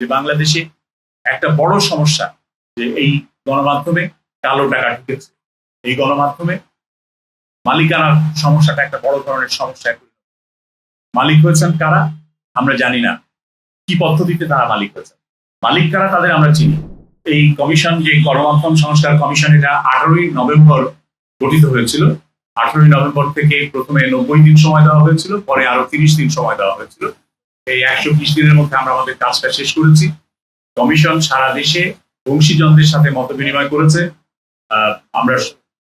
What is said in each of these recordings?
যে বাংলাদেশে একটা বড় সমস্যা যে এই গণমাধ্যমে কালো টাকা ঢুকেছে। এই গণমাধ্যমে মালিকানার সমস্যাটা একটা বড় ধরনের সমস্যা। মালিক হয়েছেন কারা আমরা জানি না, কি পদ্ধতিতে তারা মালিক হয়েছে। মালিক কারা তাদের আমরা চিনি। এই কমিশন, যে গণমাধ্যম সংস্কার কমিশন, এটা 18ই নভেম্বর গঠিত হয়েছিল। 18ই নভেম্বর থেকে প্রথমে 90 দিন সময় দেওয়া হয়েছিল, পরে আরো 30 দিন সময় দেওয়া হয়েছিল। এই 120 দিনের মধ্যে আমরা আমাদের কাজটা শেষ করেছি। কমিশন সারা দেশে অংশীজনদের সাথে মত বিনিময় করেছে। আমরা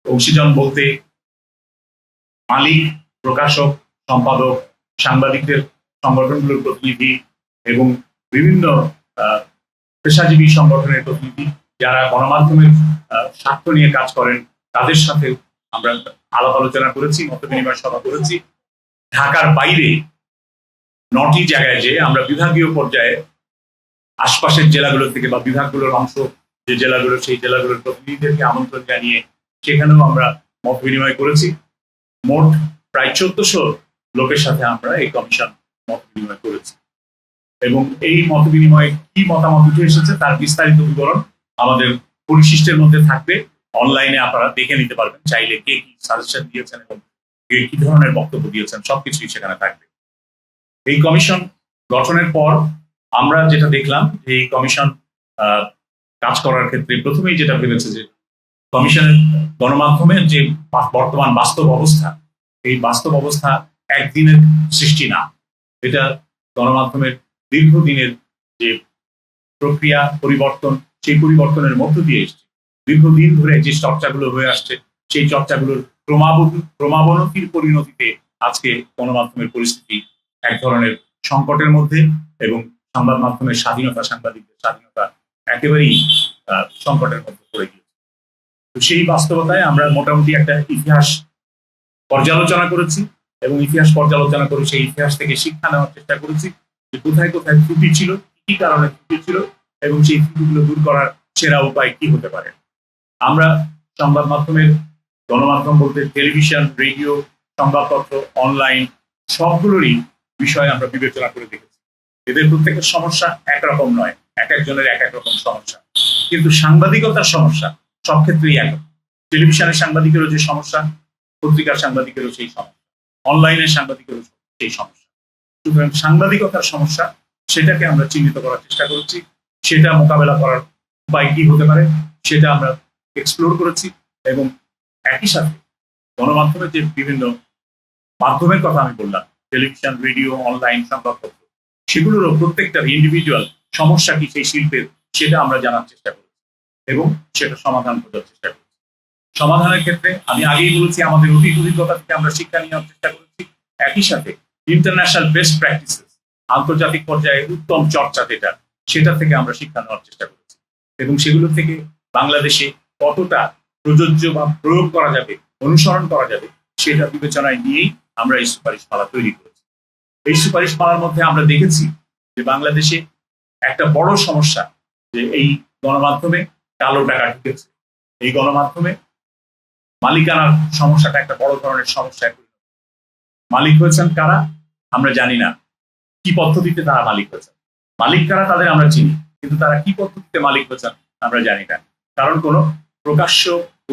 অংশীজন বলতে মালিক, প্রকাশক, সম্পাদক, সাংবাদিকদের সংগঠনগুলোর প্রতিনিধি এবং বিভিন্ন পেশাজীবী সংগঠনের প্রতিনিধি যারা গণমাধ্যমের স্বার্থ নিয়ে কাজ করেন, তাদের সাথে আমরা আলাপ আলোচনা করেছি, মত বিনিময় সভা করেছি। ঢাকার বাইরে 9টি জায়গায় যে আমরা বিভাগীয় পর্যায়ে আশপাশের জেলাগুলো থেকে বা বিভাগগুলোর অংশ যে জেলাগুলো, সেই জেলাগুলোর প্রতিনিধিদেরকে আমন্ত্রণ জানিয়ে সেখানেও আমরা মত বিনিময় করেছি। মোট প্রায় 1400 লোকের সাথে আমরা এই কমিশন মত বিনিময় করেছি এবং এই মত বিনিময়ে কি মতামত উঠে এসেছে তার বিস্তারিত বিবরণ আমাদের পরিশিষ্টের মধ্যে থাকবে। অনলাইনে আপনারা দেখে নিতে পারবেন, চাইলে কে কি সাজেশন দিয়েছেন এবং কে কি ধরনের বক্তব্য দিয়েছেন সবকিছুই সেখানে থাকবে। এই কমিশন গঠনের পর আমরা যেটা দেখলাম যে এই কমিশন কাজ করার ক্ষেত্রে প্রথমেই যেটা ভেবেছে যে কমিশনের গণমাধ্যমের যে বর্তমান বাস্তব অবস্থা, এই বাস্তব অবস্থা একদিনের সৃষ্টি না। এটা গণমাধ্যমের দীর্ঘদিনের যে প্রক্রিয়া পরিবর্তন, সেই পরিবর্তনের মধ্য দিয়ে এসছে। দীর্ঘদিন ধরে যে চর্চাগুলো হয়ে আসছে, সেই চর্চাগুলোর ক্রমাবনতির পরিণতিতে আজকে গণমাধ্যমের পরিস্থিতি এক ধরনের সংকটের মধ্যে এবং সংবাদ মাধ্যমের স্বাধীনতা, সাংবাদিকদের স্বাধীনতা একেবারেই সংকটের মধ্যে পড়ে গিয়েছে। তো সেই বাস্তবতায় আমরা মোটামুটি একটা ইতিহাস পর্যালোচনা করেছি এবং ইতিহাস পর্যালোচনা করে সেই ইতিহাস থেকে শিক্ষা নেওয়ার চেষ্টা করেছি যে কোথায় কোথায় ত্রুটি ছিল, কি কারণে ত্রুটি ছিল এবং সেই ত্রুটিগুলো দূর করার সেরা উপায় কি হতে পারে। আমরা সংবাদ মাধ্যমের, গণমাধ্যম বলতে টেলিভিশন, রেডিও, সংবাদপত্র, অনলাইন সবগুলোরই বিষয়ে আমরা বিবেচনা করে দেখেছি। এদের প্রত্যেকের সমস্যা একরকম নয়, এক একজনের এক এক রকম সমস্যা, কিন্তু সাংবাদিকতার সমস্যা সব ক্ষেত্রেই এক। টেলিভিশনের সাংবাদিকেরও যে সমস্যা, পত্রিকার সাংবাদিকেরও সেই সমস্যা, অনলাইনের সাংবাদিকেরও সেই সমস্যা। সুতরাং সাংবাদিকতার সমস্যা, সেটাকে আমরা চিহ্নিত করার চেষ্টা করেছি। সেটা মোকাবেলা করার উপায় কি হতে পারে সেটা আমরা এক্সপ্লোর করেছি এবং একই সাথে গণমাধ্যমের যে বিভিন্ন মাধ্যমের কথা আমি বললাম, টেলিভিশন, রেডিও, অনলাইন, সংবাদপত্র, সেগুলোরও প্রত্যেকটার ইন্ডিভিজুয়াল সমস্যা কি সেই শিল্পের, সেটা আমরা জানার চেষ্টা করেছি এবং সেটা সমাধান খোঁজার চেষ্টা করেছি। সমাধানের ক্ষেত্রে আমি আগেই বলেছি আমাদের অতীত অভিজ্ঞতা থেকে আমরা শিক্ষা নেওয়ার চেষ্টা করেছি। একই সাথে ইন্টারন্যাশনাল বেস্ট প্র্যাকটিসেস, আন্তর্জাতিক পর্যায়ে উত্তম চর্চা যেটা, সেটা থেকে আমরা শিক্ষা নেওয়ার চেষ্টা করেছি এবং সেগুলো থেকে বাংলাদেশে কতটা প্রযোজ্য বা প্রয়োগ করা যাবে, অনুসরণ করা যাবে, সেটা বিবেচনায় নিয়েই আমরা এই সুপারিশমালা তৈরি করেছি। এই সুপারিশমালার মধ্যে আমরা দেখেছি যে বাংলাদেশে একটা বড় সমস্যা যে এই গণমাধ্যমে কালো টাকা ঢুকেছে। এই গণমাধ্যমে মালিকানার সমস্যাটা একটা বড় ধরনের সমস্যা। মালিক হয়েছেন কারা আমরা জানি না, কি পদ্ধতিতে তারা মালিক হয়েছেন। মালিক কারা তাদের আমরা চিনি, কিন্তু তারা কি পদ্ধতিতে মালিক হয়েছেন আমরা জানি না। কারণ কোনো প্রকাশ্য,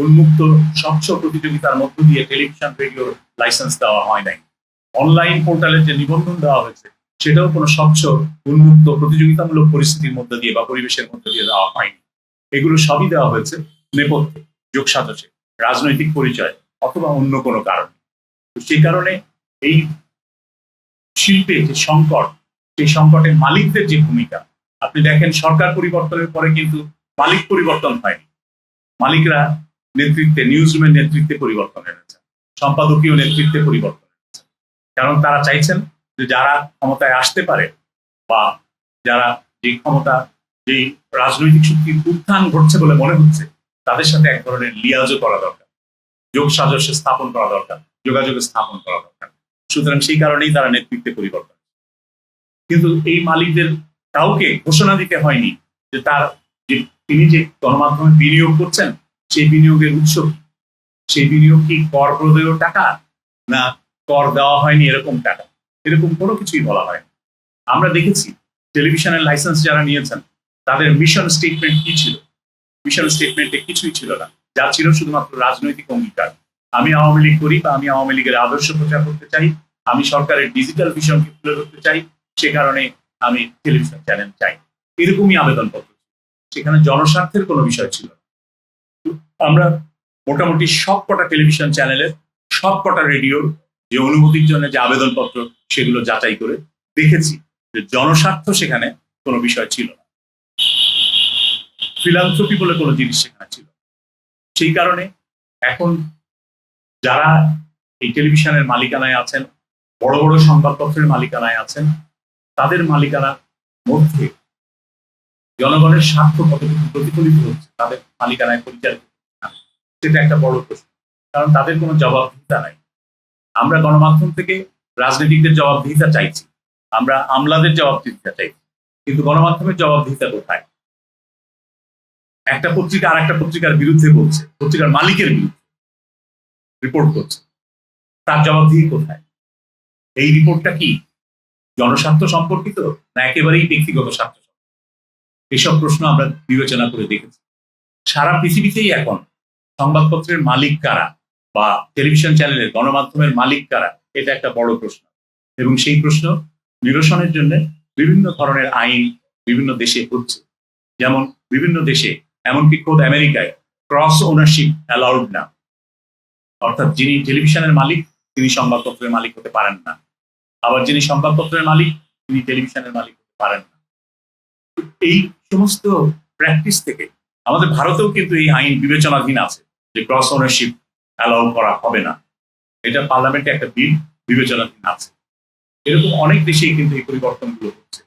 উন্মুক্ত, স্বচ্ছ প্রতিযোগিতার মধ্য দিয়ে টেলিভিশন, রেডিওর লাইসেন্স দেওয়া হয় নাই। অনলাইন পোর্টালের যে নিবন্ধন দেওয়া হয়েছে, সেটাও কোনো স্বচ্ছ, উন্মুক্ত, প্রতিযোগিতামূলক পরিস্থিতির মধ্যে দিয়ে বা পরিবেশের মধ্যে দিয়ে দেওয়া হয়নি। এগুলো সবই দেওয়া হয়েছে নেপথ্যে, যোগসাজশে, রাজনৈতিক পরিচয় অথবা অন্য কোনো কারণে। তো সেই কারণে এই শিল্পে যে সংকট, সেই সংকটে মালিকদের যে ভূমিকা, আপনি দেখেন সরকার পরিবর্তনের পরে কিন্তু মালিক পরিবর্তন হয়নি। মালিকরা নেতৃত্বে, নিউজ রুমের নেতৃত্বে পরিবর্তন এনেছেন, সম্পাদকীয় নেতৃত্বে পরিবর্তন এনেছেন। কারণ তারা চাইছেন যে যারা ক্ষমতায় আসতে পারে বা যারা যে ক্ষমতা, যে রাজনৈতিক শক্তির উত্থান ঘটছে বলে মনে হচ্ছে, তাদের সাথে এক ধরনের লিয়াজও করা দরকার, যোগ সাজস্য স্থাপন করা দরকার, যোগাযোগ স্থাপন করা দরকার। সুতরাং সেই কারণেই তারা নেতৃত্বে পরিবর্তন। কিন্তু এই মালিকদের কাউকে ঘোষণা দিতে হয়নি যে তার যে তিনি যে গণমাধ্যমে বিনিয়োগ করছেন, সেই বিনিয়োগের উৎস কি, সেই বিনিয়োগ কি কর প্রদেয় টাকা না কর দেওয়া হয়নি এরকম টাকা, এরকম কোনো কিছুই বলা হয়নি। আমরা দেখেছি টেলিভিশনের লাইসেন্স যারা নিয়েছেন তাদের মিশন স্টেটমেন্ট কি ছিল? মিশন স্টেটমেন্টে কিছুই ছিল না, যা ছিল শুধুমাত্র রাজনৈতিক অঙ্গীকার। আমি আওয়ামী লীগ করি বা আমি আওয়ামী লীগের আদর্শ প্রচার করতে চাই, আমি সরকারের ডিজিটাল ভিশনকে তুলে ধরতে চাই, সে কারণে আমি টেলিভিশন চ্যানেল চাই, এরকমই আবেদনপত্র। সেখানে জনস্বার্থের কোনো বিষয় ছিল না। আমরা মোটামুটি সবকটা টেলিভিশন চ্যানেলের, সবকটা রেডিওর যে অনুমতির জন্য যে আবেদনপত্র, সেগুলো যাচাই করে দেখেছি যে জনস্বার্থ সেখানে কোনো বিষয় ছিল না, ফিলান্থ্রপি বলে কোনো জিনিস সেখানে ছিল। সেই কারণে এখন যারা এই টেলিভিশনের মালিকানায় আছেন, বড় বড় সংবাদপত্রের মালিকানায় আছেন, তাদের মালিকানার মধ্যে জনগণের স্বার্থ কতটুকু প্রতিফলিত হচ্ছে তাদের মালিকানায় পরিচালিত, সেটা একটা বড় প্রশ্ন। কারণ তাদের কোনো জবাবদিহিতা নাই। আমরা গণমাধ্যম থেকে রাজনীতিকদের জবাবদিহিতা চাইছি, আমরা আমলাদের জবাবদিহিতা চাইছি, কিন্তু গণমাধ্যমের জবাবদিহিতা কোথায়? একটা পত্রিকা আর একটা পত্রিকার বিরুদ্ধে বলছে, পত্রিকার মালিকের বিরুদ্ধে রিপোর্ট করছে, তার জবাবদিহি কোথায়? এই রিপোর্টটা কি জনস্বার্থ সম্পর্কিত না একেবারেই ব্যক্তিগত স্বার্থ? এসব প্রশ্ন আমরা বিবেচনা করে দেখেছি। সারা পৃথিবীতেই এখন সংবাদপত্রের মালিক কারা বা টেলিভিশন চ্যানেলের গণমাধ্যমের মালিক কারা, এটা একটা বড় প্রশ্ন। এবং সেই প্রশ্ন নিরসনের জন্য বিভিন্ন ধরনের আইন বিভিন্ন দেশে হচ্ছে। যেমন বিভিন্ন দেশে, এমনকি খোদ আমেরিকায়, ক্রস ওনারশিপ অ্যালাউড না, অর্থাৎ যিনি টেলিভিশনের মালিক তিনি সংবাদপত্রের মালিক হতে পারেন না, আবার যিনি সংবাদপত্রের মালিক তিনি টেলিভিশনের মালিক হতে পারেন না। এই সমস্ত প্র্যাকটিস থেকে আমাদের ভারতেও কিন্তু এই আইন বিবেচনাধীন আছে যে ক্রস ওনারশিপ অ্যালাউ করা হবে না, এটা পার্লামেন্টে একটা বিল বিবেচনাধীন আছে। এরকম অনেক দেশেই কিন্তু এই পরিবর্তনগুলো হচ্ছে।